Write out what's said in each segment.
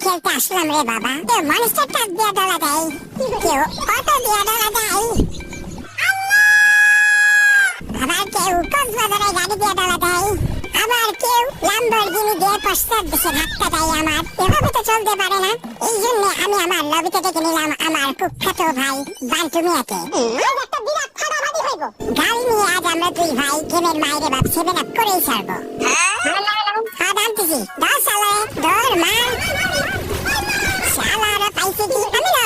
খেলতে আসলাম রে বাবা। কেউ মনস্টার টাক দিয়া ডলা দেয়, কেউ অটো দিয়া ডলা দেয়, আবার কেউ কক্সবাজারে গাড়ি দিয়ে ডলা দেয়, আবার কেউ ল্যাম্বরগিনি দিয়ে পশ্চাৎ দিকে ধাক্কা দেয়। আমার এভাবে তো চলতে পারে না। এই জন্য আমি আমার লবিতে ডেকে নিলাম আমার কুখ্যাত ভাই বান্টু মিয়াকে। একটা বিরাট ফাটাফাটি হইব। গাড়ি নিয়ে আজ আমরা দুই ভাই গেমের মাইরে বাপ 7 আপ করেই ছাড়বো। হ্যাঁ দামতেছি, ধর শালারে, ধর মার। শালারে পাইছে কি? আমি না,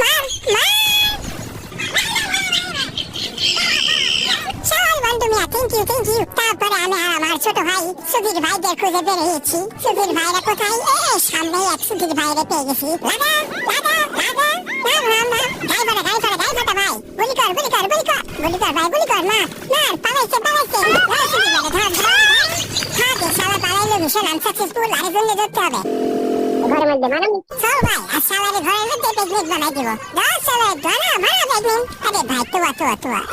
মার মার। Thank you. তারপরে আমি আর আমার ছোট ভাই সুধীর ভাইদের খুঁজে বেরিয়েছি। সুধীর ভাইরা কোথায়? সামনে এক সুধীর ভাইরে পেয়ে গেছি। লাগা লাগা লাগা, গাই ফাটা ভাই, গুলি কর ভাই, গুলি কর, মার, পালাইছে। সুধীর ভাইরে ধর, হাতে শালা পালাইলো, মিশন আনসাকসেসফুল। আরে জন্য ধরতে হবে ঘরের মধ্যে মানামি। চল ভাই, আর শালারে ঘরের মধ্যে পিকনিক বানাই দিব। দশ শালা ধরা ভাড়া পিকনিক। আরে ভাই তোয়া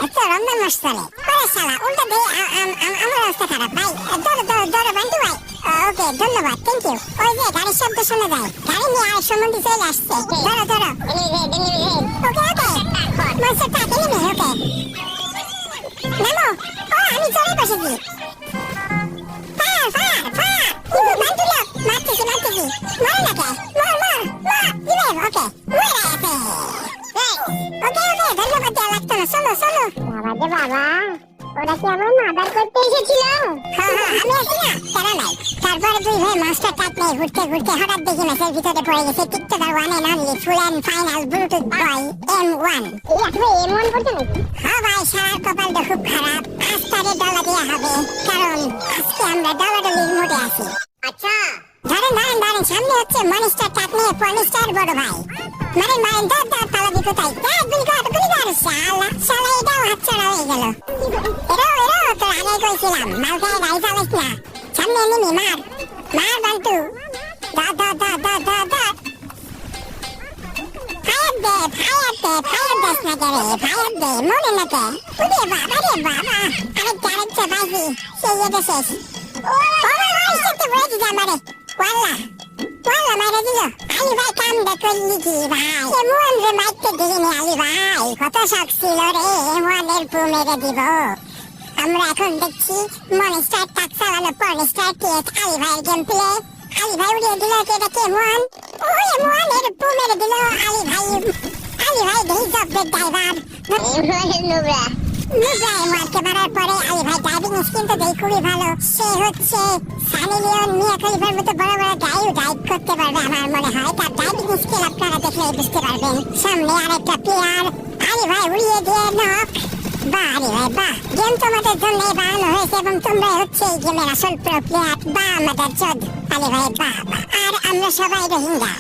এত রমজান মাস চলে। আরে শালা উল্টা দে, আমার অবস্থা খারাপ ভাই। ধরো বান্টু ভাই। ওকে ধন্যবাদ, থ্যাংক ইউ। ওই যে গাড়ির শব্দ শোনা যায়, গাড়ি নিয়ে আর সম্বন্ধে চলে আসছে। ধরো ওকে মনস্টার টাক এনিমি। ওকে নামো। ও আমি চলে বসেছি। ফায়ার বান্টু লোক মারতেছি। মরে না কে? মর রিভাইভ। ওকে মরে আছে। ওকে ধন্যবাদ দেওয়া লাগতো না। চলো বাবা, ওরা কি আমার মাদার করতে এসেছিল? হ্যাঁ আমি আছি না, তারা নাই। তারপরে দুই ভাই মাস্টার টাক নিয়ে ঘুরতে হঠাৎ দেখি মেসের ভিতরে পড়ে গেছে TikToker one and only full and final Bluetooth boy M1। M1 করতে নাকি? হ্যাঁ ভাই, সারার কপালটা খুব খারাপ। আজ তারে ডলা দেওয়া হবে, কারণ আজকে আমরা ডলাডলির মুডে আছি। আচ্ছা ধরেন সামনে হচ্ছে মনস্টার টাক নিয়ে পলিস্টার বড় ভাই। মারেন ধর পালাবি কোথায়? গুলি কর। শালা এটাও হাতছাড়া হয়ে গেল। এরো তোর আগে কইছিলাম মালখায় গাড়ি চালাইস না। সামনে এনিমি, মার বান্টু। ফায়ার দেস না কে রে? ফায়ার দে, মরে না কে? রে বাবা আরেকটা পাইছি, সেই এটা শেষ। ও ভাই সাথে বইতে যা মারে। ওয়াল্লা মারে দিল। আলি ভাই কামটা করলি কি ভাই? এমন রে মাইতে দিইনি আলি ভাই, কত শখ ছিল রে এমনের পু মেরে দিব। আমরা এখন দেখছি মনস্টার টাক চালানো পর্নস্টার টিএস আলি ভাইয়ের গেম প্লে। আলি ভাই উড়িয়ে দিল, এটা কেমন? ও এমনের পু মেরে দিল আলি ভাই দেই জব্দের ড্রাইভার। মারকে মারার পরে আলি ভাই ড্রাইভিং স্কিল তো দেই খুবই ভালো। সে হচ্ছে সানি লিওন, মিয়া খলিফার মতো বড় গাড়িও ড্রাইভ করতে পারবে আমার মনে হয়। তার ড্রাইভিং স্কিল আপনারা দেখলে বুঝতে পারবেন। সামনে আরেকটা প্লেয়ার, আলি ভাই উড়িয়ে দিয়ে নক। বাহ আলি ভাই বাহ, গেম তোমাদের জন্য বানানো হয়েছে এবং তোমরা হচ্ছে এই গেমের আসল প্রো প্লেয়ার। বাহ আমাদের চোদ আলি ভাই, বাহ। আর আমরা সবাই রোহিঙ্গা।